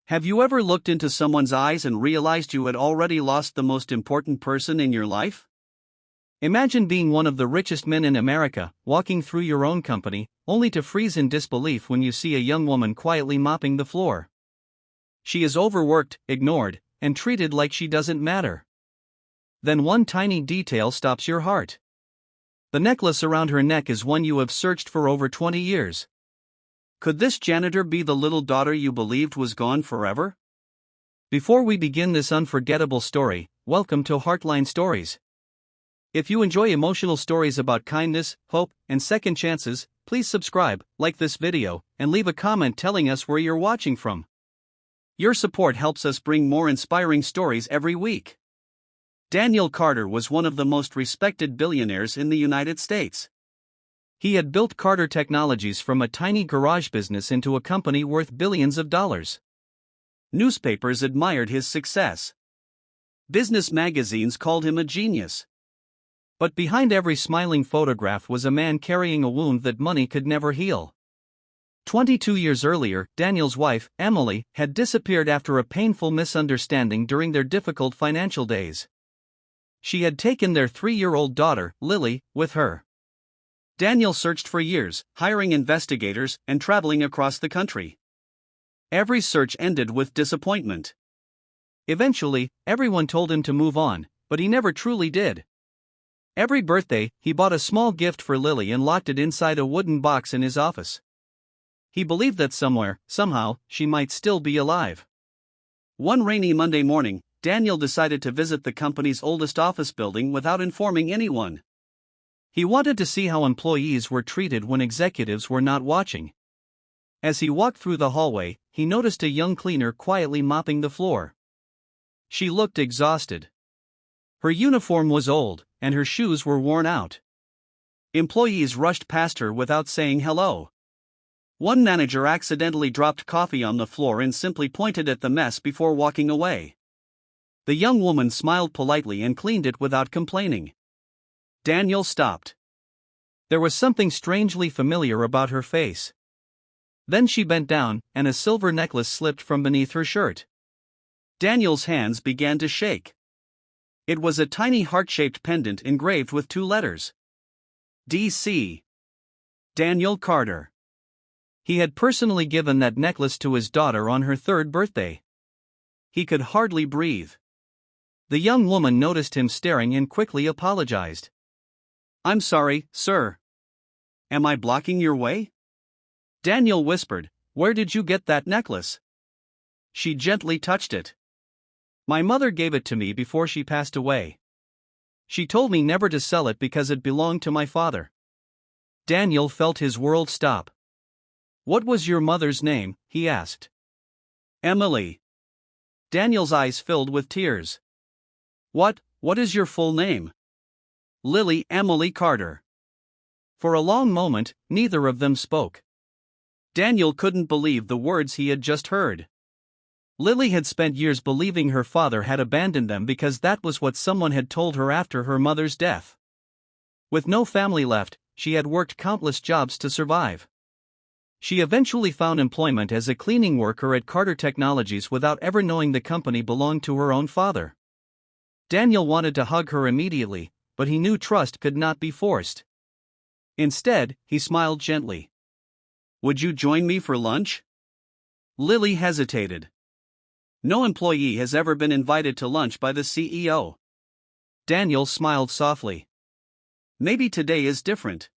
Have you ever looked into someone's eyes and realized you had already lost the most important person in your life? Imagine being one of the richest men in America, walking through your own company, only to freeze in disbelief when you see a young woman quietly mopping the floor. She is overworked, ignored, and treated like she doesn't matter. Then one tiny detail stops your heart. The necklace around her neck is one you have searched for over 20 years. Could this janitor be the little daughter you believed was gone forever? Before we begin this unforgettable story, welcome to Heartline Stories. If you enjoy emotional stories about kindness, hope, and second chances, please subscribe, like this video, and leave a comment telling us where you're watching from. Your support helps us bring more inspiring stories every week. Daniel Carter was one of the most respected billionaires in the United States. He had built Carter Technologies from a tiny garage business into a company worth billions of dollars. Newspapers admired his success. Business magazines called him a genius. But behind every smiling photograph was a man carrying a wound that money could never heal. 22 years earlier, Daniel's wife, Emily, had disappeared after a painful misunderstanding during their difficult financial days. She had taken their 3-year-old daughter, Lily, with her. Daniel searched for years, hiring investigators and traveling across the country. Every search ended with disappointment. Eventually, everyone told him to move on, but he never truly did. Every birthday, he bought a small gift for Lily and locked it inside a wooden box in his office. He believed that somewhere, somehow, she might still be alive. One rainy Monday morning, Daniel decided to visit the company's oldest office building without informing anyone. He wanted to see how employees were treated when executives were not watching. As he walked through the hallway, he noticed a young cleaner quietly mopping the floor. She looked exhausted. Her uniform was old, and her shoes were worn out. Employees rushed past her without saying hello. One manager accidentally dropped coffee on the floor and simply pointed at the mess before walking away. The young woman smiled politely and cleaned it without complaining. Daniel stopped. There was something strangely familiar about her face. Then she bent down, and a silver necklace slipped from beneath her shirt. Daniel's hands began to shake. It was a tiny heart-shaped pendant engraved with 2 letters. D.C. Daniel Carter. He had personally given that necklace to his daughter on her 3rd birthday. He could hardly breathe. The young woman noticed him staring and quickly apologized. "I'm sorry, sir. Am I blocking your way?" Daniel whispered, "Where did you get that necklace?" She gently touched it. "My mother gave it to me before she passed away. She told me never to sell it because it belonged to my father." Daniel felt his world stop. "What was your mother's name?" he asked. "Emily." Daniel's eyes filled with tears. What is your full name?" "Lily Emily Carter." For a long moment, neither of them spoke. Daniel couldn't believe the words he had just heard. Lily had spent years believing her father had abandoned them because that was what someone had told her after her mother's death. With no family left, she had worked countless jobs to survive. She eventually found employment as a cleaning worker at Carter Technologies without ever knowing the company belonged to her own father. Daniel wanted to hug her immediately, but he knew trust could not be forced. Instead, he smiled gently. "Would you join me for lunch?" Lily hesitated. No employee has ever been invited to lunch by the CEO. Daniel smiled softly. "Maybe today is different."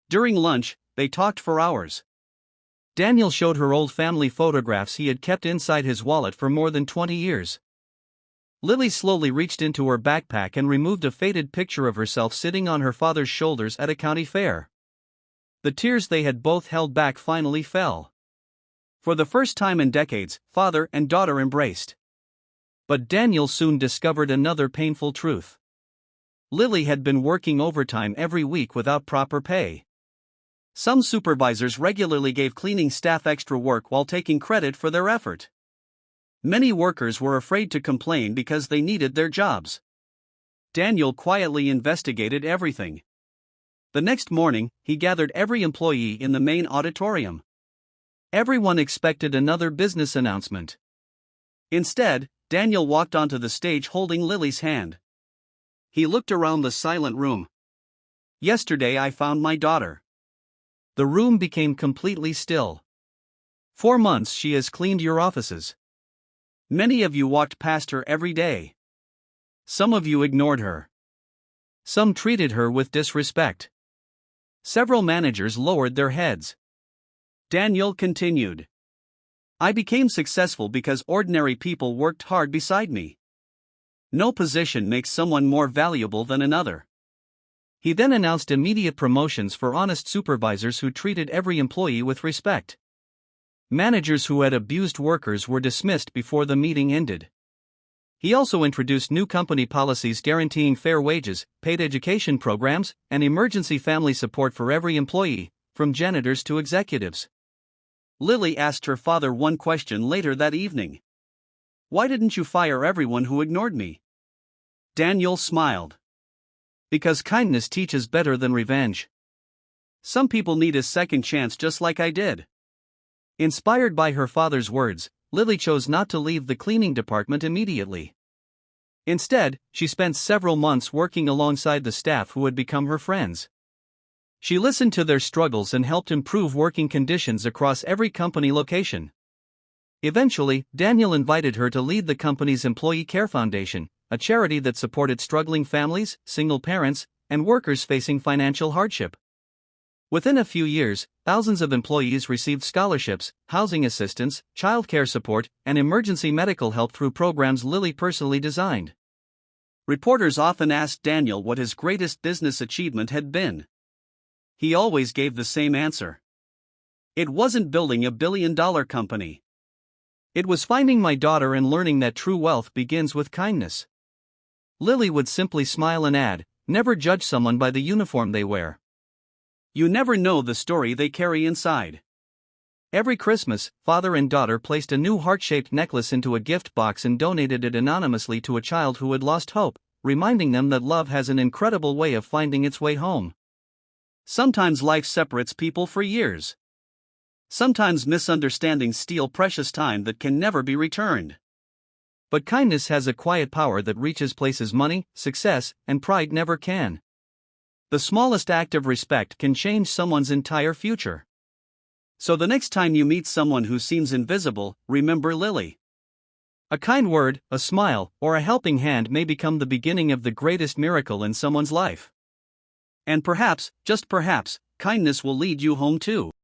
During lunch, they talked for hours. Daniel showed her old family photographs he had kept inside his wallet for more than 20 years. Lily slowly reached into her backpack and removed a faded picture of herself sitting on her father's shoulders at a county fair. The tears they had both held back finally fell. For the first time in decades, father and daughter embraced. But Daniel soon discovered another painful truth. Lily had been working overtime every week without proper pay. Some supervisors regularly gave cleaning staff extra work while taking credit for their effort. Many workers were afraid to complain because they needed their jobs. Daniel quietly investigated everything. The next morning, he gathered every employee in the main auditorium. Everyone expected another business announcement. Instead, Daniel walked onto the stage holding Lily's hand. He looked around the silent room. "Yesterday I found my daughter." The room became completely still. "4 months she has cleaned your offices. Many of you walked past her every day. Some of you ignored her. Some treated her with disrespect. Several managers lowered their heads." Daniel continued. "I became successful because ordinary people worked hard beside me. No position makes someone more valuable than another." He then announced immediate promotions for honest supervisors who treated every employee with respect. Managers who had abused workers were dismissed before the meeting ended. He also introduced new company policies guaranteeing fair wages, paid education programs, and emergency family support for every employee, from janitors to executives. Lily asked her father one question later that evening. "Why didn't you fire everyone who ignored me?" Daniel smiled. "Because kindness teaches better than revenge. Some people need a second chance just like I did." Inspired by her father's words, Lily chose not to leave the cleaning department immediately. Instead, she spent several months working alongside the staff who had become her friends. She listened to their struggles and helped improve working conditions across every company location. Eventually, Daniel invited her to lead the company's Employee Care Foundation, a charity that supported struggling families, single parents, and workers facing financial hardship. Within a few years, thousands of employees received scholarships, housing assistance, childcare support, and emergency medical help through programs Lily personally designed. Reporters often asked Daniel what his greatest business achievement had been. He always gave the same answer. "It wasn't building $1 billion company. It was finding my daughter and learning that true wealth begins with kindness." Lily would simply smile and add, "Never judge someone by the uniform they wear. You never know the story they carry inside." Every Christmas, father and daughter placed a new heart-shaped necklace into a gift box and donated it anonymously to a child who had lost hope, reminding them that love has an incredible way of finding its way home. Sometimes life separates people for years. Sometimes misunderstandings steal precious time that can never be returned. But kindness has a quiet power that reaches places money, success, and pride never can. The smallest act of respect can change someone's entire future. So the next time you meet someone who seems invisible, remember Lily. A kind word, a smile, or a helping hand may become the beginning of the greatest miracle in someone's life. And perhaps, just perhaps, kindness will lead you home too.